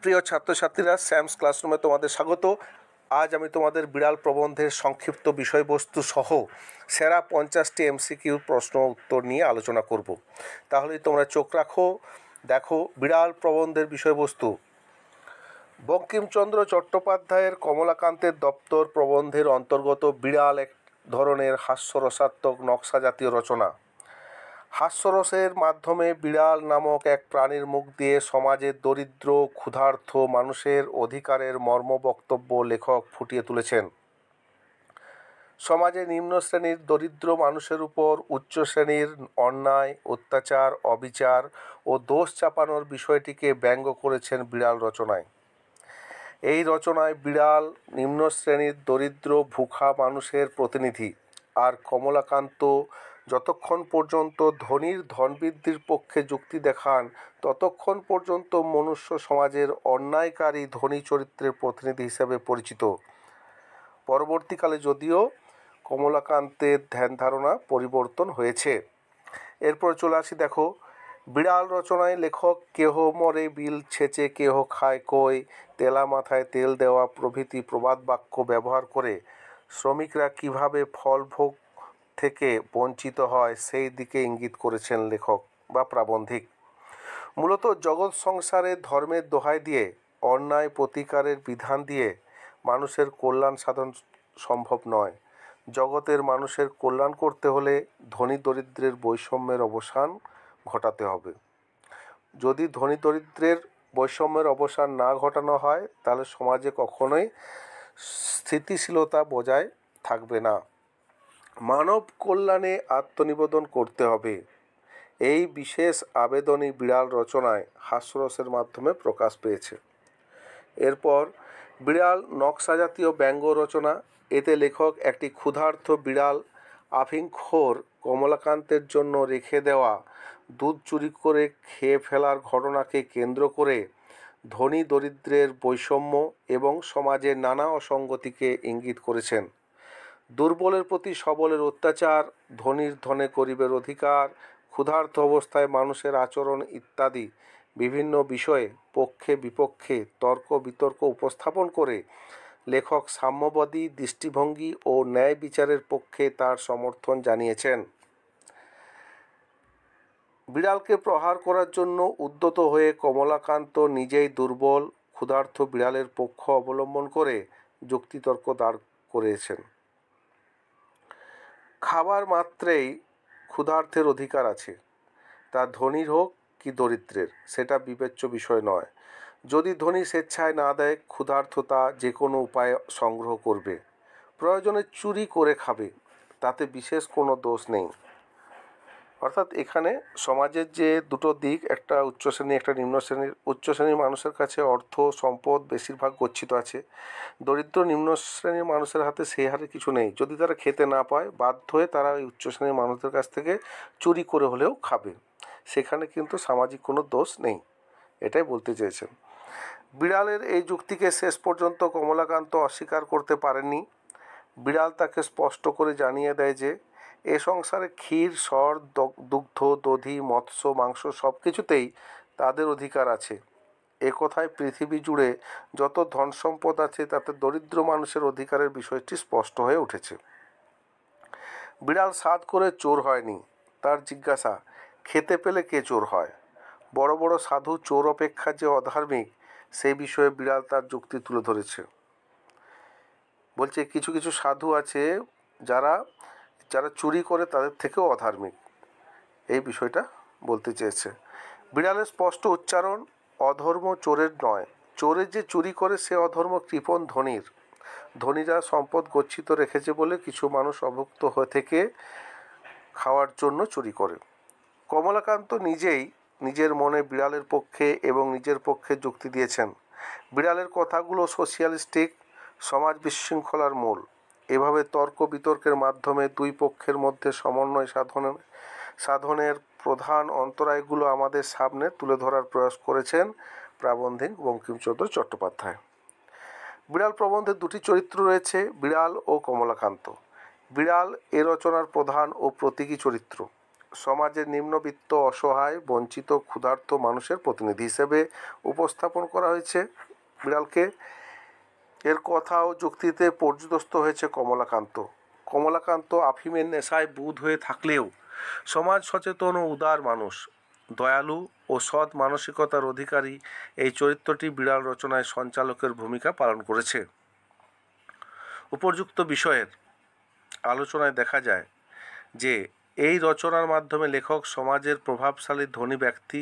প্রিয় ছাত্রছাত্রীরা, স্যামস ক্লাসরুমে তোমাদের স্বাগত। আজ আমি তোমাদের বিড়াল প্রবন্ধের সংক্ষিপ্ত বিষয়বস্তু সহ সেরা 50টি এমসিকিউ প্রশ্ন উত্তর নিয়ে আলোচনা করব। তাহলেই তোমরা চোখ রাখো, দেখো বিড়াল প্রবন্ধের বিষয়বস্তু। বঙ্কিমচন্দ্র চট্টোপাধ্যায়ের কমলাকান্তের দপ্তর প্রবন্ধের অন্তর্গত বিড়াল এক ধরনের হাস্যরসাত্মক নকশা জাতীয় রচনা। হাস্যরসের মাধ্যমে বিড়াল নামক এক প্রাণীর মুখ দিয়ে সমাজের দরিদ্র ক্ষুধার্ত মানুষের অধিকারের মর্ম বক্তব্য লেখক ফুটিয়ে তুলেছেন। সমাজে নিম্ন শ্রেণীর দরিদ্র মানুষের উপর উচ্চ শ্রেণীর অন্যায়, অত্যাচার, অবিচার ও দোষ চাপানোর বিষয়টিকে ব্যঙ্গ করেছেন বিড়াল রচনায়। এই রচনায় বিড়াল নিম্ন শ্রেণীর দরিদ্র ভুখা মানুষের প্রতিনিধি, আর কমলাকান্ত যতক্ষণ পর্যন্ত ধনীর ধনবৃদ্ধির পক্ষে যুক্তি দেখান ততক্ষণ পর্যন্ত মনুষ্য সমাজের অন্যায়কারী ধনী চরিত্রের প্রতিনিধি হিসেবে পরিচিত। পরবর্তীকালে যদিও কমলাকান্তের ধ্যান ধারণা পরিবর্তন হয়েছে। এরপর চলে আসি, দেখো বিড়াল রচনায় লেখক কেহ মরে বিল ছেঁচে কেহ খায় কই, তেলা মাথায় তেল দেওয়া প্রভৃতি প্রবাদ বাক্য ব্যবহার করে শ্রমিকরা কিভাবে ফল ভোগ থেকে বঞ্চিত হয় সেই দিকে ইঙ্গিত করেছেন লেখক বা প্রাবন্ধিক। মূলত জগৎ সংসারে ধর্মের দোহাই দিয়ে, অন্যায় প্রতিকারের বিধান দিয়ে মানুষের কল্যাণ সাধন সম্ভব নয়। জগতের মানুষের কল্যাণ করতে হলে ধনী দরিদ্রের বৈষম্যের অবসান ঘটাতে হবে। যদি ধনী দরিদ্রের বৈষম্যের অবসান না ঘটানো হয় তাহলে সমাজে কখনোই স্থিতিশীলতা বজায় থাকবে না। মানব কল্যাণে আত্মনিবেদন করতে হবে, এই বিশেষ আবেদনই বিড়াল রচনায় হাস্যরসের মাধ্যমে প্রকাশ পেয়েছে। এরপর বিড়াল নকশা জাতীয় ব্যঙ্গ রচনা। এতে লেখক একটি ক্ষুধার্ত বিড়াল আফিংখোর কমলাকান্তের জন্য রেখে দেওয়া দুধ চুরি করে খেয়ে ফেলার ঘটনাকে কেন্দ্র করে ধনী দরিদ্রের বৈষম্য এবং সমাজের নানা অসঙ্গতিকে ইঙ্গিত করেছেন। দুর্বলের প্রতি সবলের অত্যাচার, ধনীর ধনে গরিবের অধিকার, ক্ষুধার্ত অবস্থায় মানুষের আচরণ ইত্যাদি বিভিন্ন বিষয়ে পক্ষে বিপক্ষে তর্ক বিতর্ক উপস্থাপন করে লেখক সাম্যবাদী দৃষ্টিভঙ্গি ও ন্যায় বিচারের পক্ষে তার সমর্থন জানিয়েছেন। বিড়ালকে প্রহার করার জন্য উদ্যত হয়ে কমলাকান্ত নিজেই দুর্বল ক্ষুধার্ত বিড়ালের পক্ষ অবলম্বন করে যুক্তিতর্ক দাঁড় করিয়েছেন। খাবার মাত্রেই ক্ষুধার্তের অধিকার আছে, তা ধনীর হোক কি দরিদ্রের সেটা বিবেচ্য বিষয় নয়। যদি ধনী স্বেচ্ছায় না দেয়, ক্ষুধার্ত তা যে কোনো উপায়ে সংগ্রহ করবে, প্রয়োজনে চুরি করে খাবে, তাতে বিশেষ কোনো দোষ নেই। অর্থাৎ এখানে সমাজের যে দুটো দিক, একটা উচ্চ শ্রেণী একটা নিম্ন শ্রেণীর। উচ্চ শ্রেণীর মানুষের কাছে অর্থ সম্পদ বেশিরভাগ গচ্ছিত আছে, দরিদ্র নিম্ন শ্রেণীর মানুষের হাতে সেই হারে কিছু নেই। যদি তারা খেতে না পায় বাধ্য হয়ে তারা ওই উচ্চ শ্রেণীর মানুষদের কাছ থেকে চুরি করে হলেও খাবে, সেখানে কিন্তু সামাজিক কোনো দোষ নেই, এটাই বলতে চেয়েছেন। বিড়ালের এই যুক্তিকে শেষ পর্যন্ত কমলাকান্ত অস্বীকার করতে পারেননি। বিড়াল তাকে স্পষ্ট করে জানিয়ে দেয় যে এ সংসারে ক্ষীর, সর, দুগ্ধ, দধি, মৎস্য, মাংস সব কিছুতেই তাদের অধিকার আছে। এ কথায় পৃথিবী জুড়ে যত ধন সম্পদ আছে তাতে দরিদ্র মানুষের অধিকারের বিষয়টি স্পষ্ট হয়ে উঠেছে। বিড়াল সাধ করে চোর হয়নি। তার জিজ্ঞাসা, খেতে পেলে কে চোর হয়? বড় বড় সাধু চোর অপেক্ষা যে অধার্মিক সেই বিষয়ে বিড়াল তার যুক্তি তুলে ধরেছে। বলছে কিছু কিছু সাধু আছে যারা চুরি করে তাদের থেকেও অধার্মিক, এই বিষয়টা বলতে চেয়েছে। বিড়ালের স্পষ্ট উচ্চারণ, অধর্ম চোরের নয়, চোরের যে চুরি করে সে অধর্ম কৃপণ ধনীর। ধনীরা সম্পদ গচ্ছিত রেখেছে বলে কিছু মানুষ অভুক্ত হয়ে থেকে খাওয়ার জন্য চুরি করে। কমলাকান্ত নিজেই নিজের মনে বিড়ালের পক্ষে এবং নিজের পক্ষে যুক্তি দিয়েছেন। বিড়ালের কথাগুলো সোশিয়ালিস্টিক, সমাজ বিশৃঙ্খলার মূল। এভাবে তর্ক বিতর্কের মাধ্যমে দুই পক্ষের মধ্যে সমন্বয় সাধনের প্রধান অন্তরায়গুলো আমাদের সামনে তুলে ধরার প্রয়াস করেছেন প্রাবন্ধিক বঙ্কিমচন্দ্র চট্টোপাধ্যায়। বিড়াল প্রবন্ধে দুটি চরিত্র রয়েছে, বিড়াল ও কমলাকান্ত। বিড়াল এ রচনার প্রধান ও প্রতীকী চরিত্র। সমাজের নিম্নবিত্ত, অসহায়, বঞ্চিত, ক্ষুধার্ত মানুষের প্রতিনিধি হিসেবে উপস্থাপন করা হয়েছে বিড়ালকে। এর কথা ও যুক্তিতে পর্যুদস্ত হয়েছে কমলাকান্ত। কমলাকান্ত আফিমের নেশায় বুঁদ হয়ে থাকলেও সমাজ সচেতন ও উদার মানুষ, দয়ালু ও সৎ মানসিকতার অধিকারী এই চরিত্রটি বিড়াল রচনায় সঞ্চালকের ভূমিকা পালন করেছে। উপর্যুক্ত বিষয়ের আলোচনায় দেখা যায় যে এই রচনার মাধ্যমে লেখক সমাজের প্রভাবশালী ধনী ব্যক্তি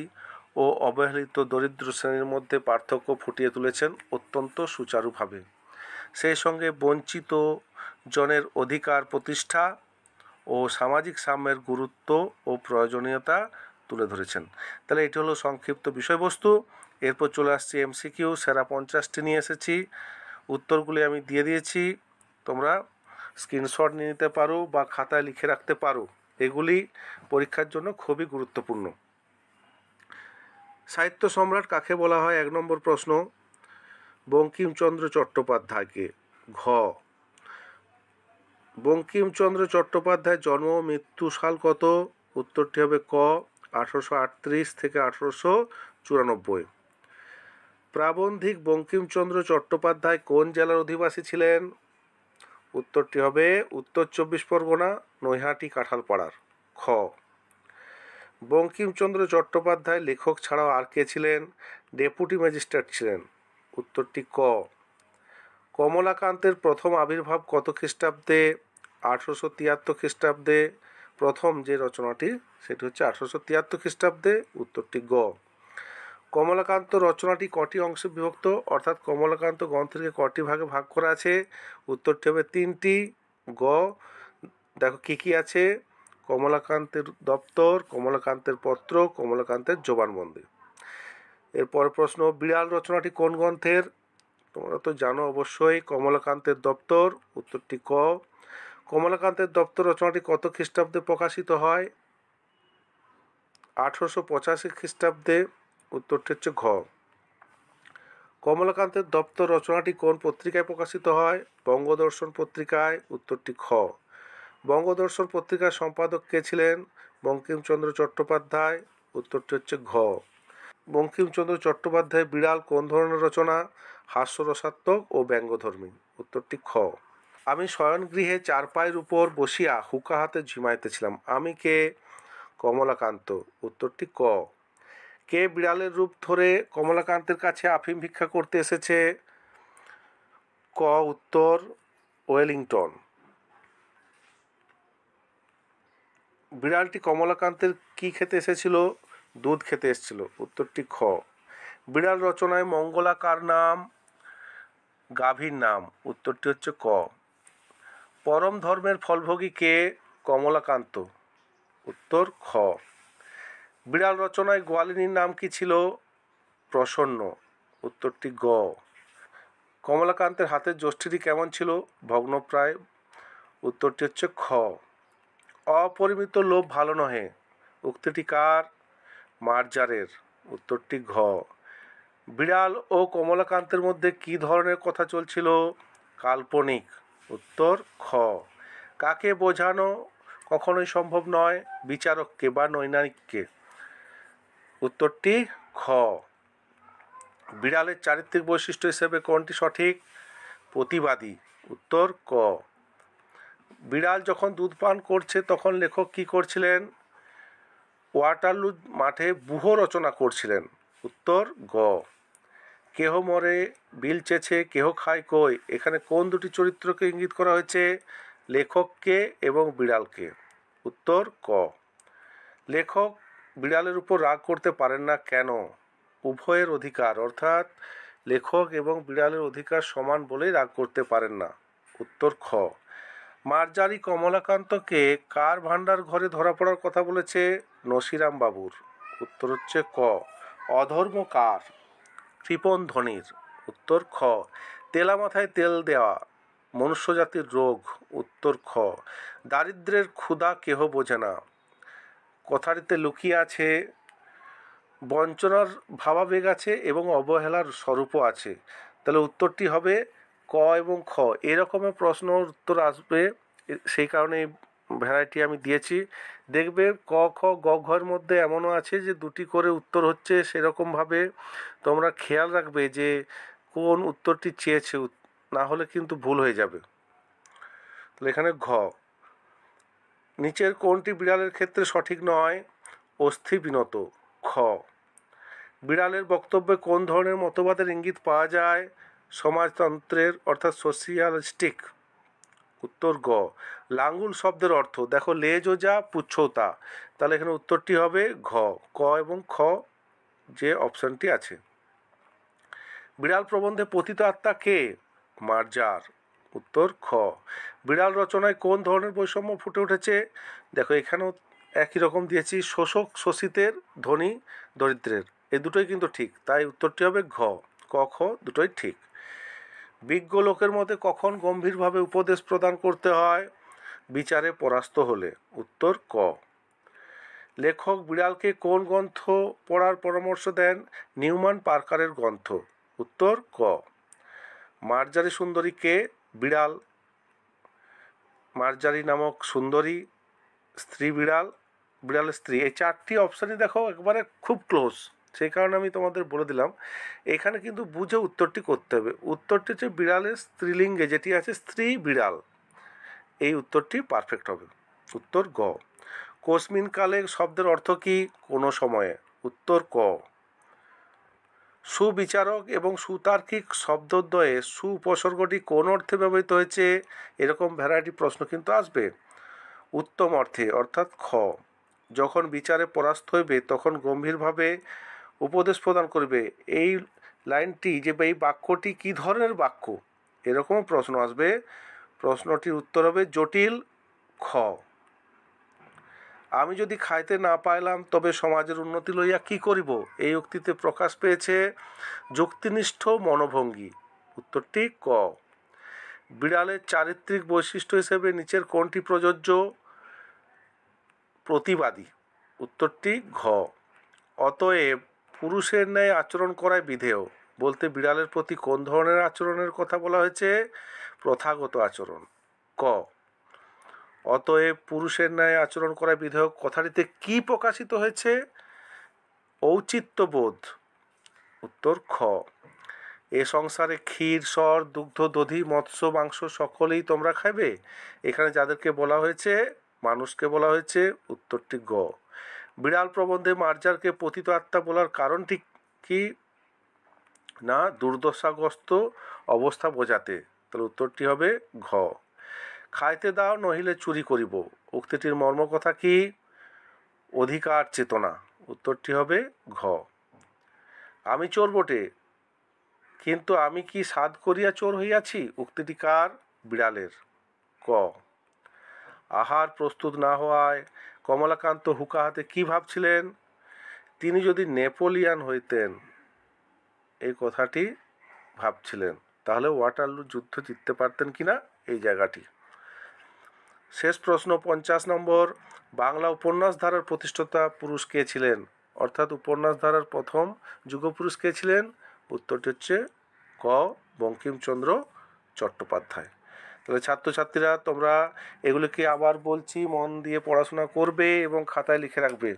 ও অবহেলিত দরিদ্র শ্রেণীর মধ্যে পার্থক্য ফুটিয়ে তুলেছেন অত্যন্ত সুচারুভাবে। সেই সঙ্গে বঞ্চিত জনের অধিকার প্রতিষ্ঠা ও সামাজিক সাম্যের গুরুত্ব ও প্রয়োজনীয়তা তুলে ধরেছেন। তাহলে এটি হলো সংক্ষিপ্ত বিষয়বস্তু। এরপর চলে আসছি এমসিকিউ। সেরা 50টি নিয়ে এসেছি, উত্তরগুলি আমি দিয়ে দিয়েছি, তোমরা স্ক্রিনশট নিয়ে নিতে পারো বা খাতায় লিখে রাখতে পারো। এগুলি পরীক্ষার জন্য খুবই গুরুত্বপূর্ণ। সাহিত্য সম্রাট কাকে বলা হয়? 1 নম্বর প্রশ্ন, বঙ্কিমচন্দ্র চট্টোপাধ্যায়কে। ঘ, বঙ্কিমচন্দ্র চট্টোপাধ্যায়ের জন্ম ও মৃত্যু সাল কত? উত্তরটি হবে ক, 1838 থেকে 1894। প্রাবন্ধিক বঙ্কিমচন্দ্র চট্টোপাধ্যায় কোন জেলার অধিবাসী ছিলেন? উত্তরটি হবে উত্তর 24 পরগনা, নৈহাটি, কাঁঠালপাড়ার। খ, বঙ্কিমচন্দ্র চট্টোপাধ্যায় লেখক ছাড়াও আর কে ছিলেন? ডেপুটি ম্যাজিস্ট্রেট ছিলেন। উত্তরটি ক। কমলাকান্তের প্রথম আবির্ভাব কত খ্রিস্টাব্দে? 1873 খ্রিস্টাব্দে। প্রথম যে রচনাটি সেটি হচ্ছে 1873 খ্রিস্টাব্দে। উত্তরটি গ। কমলাকান্ত রচনাটি কটি অংশে বিভক্ত, অর্থাৎ কমলাকান্ত গ্রন্থটিকে কটি ভাগে ভাগ করা আছে? উত্তরটি হবে 3টি। গ, দেখো কি কি আছে, কমলাকান্তের দপ্তর, কমলাকান্তের পত্র, কমলাকান্তের জবানবন্দি। এরপর প্রশ্ন, বিড়াল রচনাটি কোন গ্রন্থের? তোমরা তো জানো অবশ্যই, কমলাকান্তের দপ্তর। উত্তরটি ক। কমলাকান্তের দপ্তর রচনাটি কত খ্রিস্টাব্দে প্রকাশিত হয়? 1885 খ্রিস্টাব্দে। উত্তরটি হচ্ছে ঘ। কমলাকান্তের দপ্তর রচনাটি কোন পত্রিকায় প্রকাশিত হয়? বঙ্গদর্শন পত্রিকায়। উত্তরটি খ। বঙ্গদর্শন পত্রিকার সম্পাদক কে ছিলেন? বঙ্কিমচন্দ্র চট্টোপাধ্যায়। উত্তরটি হচ্ছে ঘ। বঙ্কিমচন্দ্র চট্টোপাধ্যায় বিড়াল কোন ধরনের রচনা? হাস্যরসাত্মক ও ব্যঙ্গধর্মী। উত্তরটি খ। আমি শয়নগৃহে চারপায়ের উপর বসিয়া হুঁকা হাতে ঝিমাইতেছিলাম, আমি কে? কমলাকান্ত। উত্তরটি ক। কে বিড়ালের রূপ ধরে কমলাকান্তের কাছে আফিম ভিক্ষা করতে এসেছে? ক উত্তর, ওয়েলিংটন। বিড়ালটি কমলাকান্তের কি খেতে এসেছিল? দুধ খেতে এসেছিল। উত্তরটি খ। বিড়াল রচনায় মঙ্গলা কার নাম? গাভীর নাম। উত্তরটি হচ্ছে ক। পরম ধর্মের ফলভোগী কে? কমলাকান্ত। উত্তর খ। বিড়াল রচনায় গোয়ালিনীর নাম কি ছিল? প্রসন্ন। উত্তরটি গ। কমলাকান্তের হাতের যষ্টিটি কেমন ছিল? ভগ্নপ্রায়। উত্তরটি হচ্ছে খ। অপরিমিত লোভ ভালো নহে, উক্তিটি কার? মার্জারের। উত্তরটি ঘ। বিড়াল ও কমলাকান্তের মধ্যে কি ধরনের কথা চলছিল? কাল্পনিক। উত্তর খ। কাকে বোঝানো কখনোই সম্ভব নয়? বিচারককে বা নৈনায়িককে। উত্তরটি খ। বিড়ালের চারিত্রিক বৈশিষ্ট্য হিসেবে কোনটি সঠিক? প্রতিবাদী। উত্তর ক। বিড়াল যখন দুধ পান করছে তখন লেখক কি করছিলেন? ওয়াটারলু মাঠে ব্যূহ রচনা করছিলেন। উত্তর গ। কেহ মরে বিল চেছে কেহ খায় কই, এখানে কোন দুটি চরিত্রকে ইঙ্গিত করা হয়েছে? লেখককে এবং বিড়ালকে। উত্তর ক। লেখক বিড়ালের উপর রাগ করতে পারেন না কেন? উভয়ের অধিকার, অর্থাৎ লেখক এবং বিড়ালের অধিকার সমান বলেই রাগ করতে পারেন না। উত্তর খ। মার্জারি কমলাকান্তকে কার ভাণ্ডার ঘরে ধরা পড়ার কথা বলেছে? নসিরাম বাবুর। উত্তর হচ্ছে ক। অধর্ম কার? কৃপণ ধনির। উত্তর খ। তেলা মাথায় তেল দেওয়া মনুষ্যজাতির রোগ। উত্তর খ। দারিদ্রের ক্ষুধা কেহ বোঝে না কথাটিতে লুকিয়ে আছে বঞ্চনার ভাবাবেগ আছে এবং অবহেলার স্বরূপও আছে। তাহলে উত্তরটি হবে ক এবং খ। এরকমের প্রশ্ন উত্তর আসবে, সেই কারণে ভ্যারাইটি আমি দিয়েছি। দেখবে ক খ গ ঘর মধ্যে এমনও আছে যে দুটি করে উত্তর হচ্ছে, সেরকমভাবে তোমরা খেয়াল রাখবে যে কোন উত্তরটি চেয়েছে, না হলে কিন্তু ভুল হয়ে যাবে। তাহলে এখানে ঘ, নিচের কোনটি বিড়ালের ক্ষেত্রে সঠিক নয়? অস্থি বিনত। খ, বিড়ালের বক্তব্যে কোন ধরনের মতবাদের ইঙ্গিত পাওয়া যায়? সমাজতন্ত্রের অর্থাৎ সোশিয়ালিস্টিক। উত্তর গ, লাঙ্গুল শব্দের অর্থ দেখো লেজ ও যা পুচ্ছও তা, তাহলে এখানে উত্তরটি হবে ঘ, ক এবং খ যে অপশানটি আছে। বিড়াল প্রবন্ধে পতিত আত্মা কে? মার্জার। উত্তর খ। বিড়াল রচনায় কোন ধরনের বৈষম্য ফুটে উঠেছে? দেখো এখানেও একই রকম দিয়েছি, শোষক শোষিতের, ধনী দরিদ্রের, এই দুটোই কিন্তু ঠিক, তাই উত্তরটি হবে ঘ, ক খ দুটোই ঠিক। বিজ্ঞ লোকের মতে কখন গম্ভীরভাবে উপদেশ প্রদান করতে হয়? বিচারে পরাস্ত হলে। উত্তর ক। লেখক বিড়ালকে কোন গ্রন্থ পড়ার পরামর্শ দেন? নিউম্যান পার্কারের গ্রন্থ। উত্তর ক। মার্জারি সুন্দরী কে? বিড়াল। মার্জারি নামক সুন্দরী, স্ত্রী বিড়াল, বিড়ালের স্ত্রী। এই চারটি অপশানই দেখো একবারে খুব ক্লোজ, সেই কারণে আমি তোমাদের বলে দিলাম। এখানে কিন্তু বুঝে উত্তরটি করতে হবে। উত্তরটি হচ্ছে বিড়ালের স্ত্রীলিঙ্গে যেটি আছে স্ত্রী বিড়াল, এই উত্তরটি পারফেক্ট হবে। উত্তর গ। কোসমিন কালে শব্দের অর্থ কি? কোনো সময়ে। উত্তর ক। সুবিচারক এবং সুতার্কিক শব্দদ্বয়ে সু উপসর্গটি কোন অর্থে ব্যবহৃত হয়েছে? এরকম ভ্যারাইটি প্রশ্ন কিন্তু আসবে। উত্তম অর্থে, অর্থাৎ খ। যখন বিচারে পরাস্ত হইবে তখন গম্ভীরভাবে উপদেশ প্রদান করিবে। এই লাইনটি যে এই বাক্যটি কি ধরনের বাক্য, এরকম প্রশ্ন আসবে। প্রশ্নটির উত্তর হবে জটিল। খ। আমি যদি খাইতে না পাইলাম তবে সমাজের উন্নতি লইয়া কি করিব? এই উক্তিতে প্রকাশ পেয়েছে যুক্তিনিষ্ঠ মনোভঙ্গি। উত্তরটি ক। বিড়ালের চারিত্রিক বৈশিষ্ট্য হিসেবে নিচের কোনটি প্রযোজ্য? প্রতিবাদী। উত্তরটি ঘ। অতএব পুরুষের ন্যায় আচরণ করায় বিধেয় বলতে বিড়ালের প্রতি কোন ধরনের আচরণের কথা বলা হয়েছে? প্রথাগত আচরণ। ক। অতএব পুরুষের ন্যায় আচরণ করায় বিধেয় কথাটিতে কি প্রকাশিত হয়েছে? ঔচিত্যবোধ। উত্তর খ। এ সংসারে ক্ষীর সর দুগ্ধ দধি মৎস্য মাংস সকলেই তোমরা খাবে, এখানে যাদেরকে বলা হয়েছে মানুষকে বলা হয়েছে। উত্তরটি গ। বিড়াল প্রবন্ধে মার্জারকে পতিত আত্মা বলার কারণটি কি? না দুর্দশাগ্রস্ত অবস্থা বোঝাতে, তাহলে উত্তরটি হবে ঘ। খাইতে দাও নহিলে চুরি করিব উক্তিটির মর্মকথা কি? অধিকার চেতনা। উত্তরটি হবে ঘ। আমি চোর বটে কিন্তু আমি কি সাধ করিয়া চোর হইয়াছি উক্তিটি কার? বিড়ালের। ক। আহার প্রস্তুত না হওয়ায় কমলাকান্ত হুকা হাতে কি ভাবছিলেন? তিনি যদি নেপোলিয়ান হইতেন, এই কথাটি ভাবছিলেন, তাহলে ওয়াটারলু যুদ্ধ জিততে পারতেন কিনা, এই জায়গাটি। শেষ প্রশ্ন 50 নম্বর। বাংলা উপন্যাস ধারার প্রতিষ্ঠাতা পুরুষ কে ছিলেন? অর্থাৎ উপন্যাস ধারার প্রথম যুগপুরুষ কে ছিলেন? উত্তরটি হচ্ছে ক, বঙ্কিমচন্দ্র চট্টোপাধ্যায়। তাহলে ছাত্রছাত্রীরা তোমরা এগুলিকে আবার বলছি মন দিয়ে পড়াশোনা করবে এবং খাতায় লিখে রাখবে।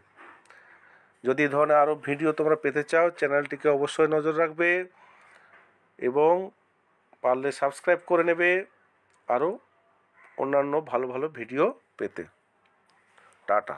যদি এই ধরনের আরও ভিডিও তোমরা পেতে চাও চ্যানেলটিকে অবশ্যই নজর রাখবে এবং পারলে সাবস্ক্রাইব করে নেবে আরও অন্যান্য ভালো ভালো ভিডিও পেতে। টাটা।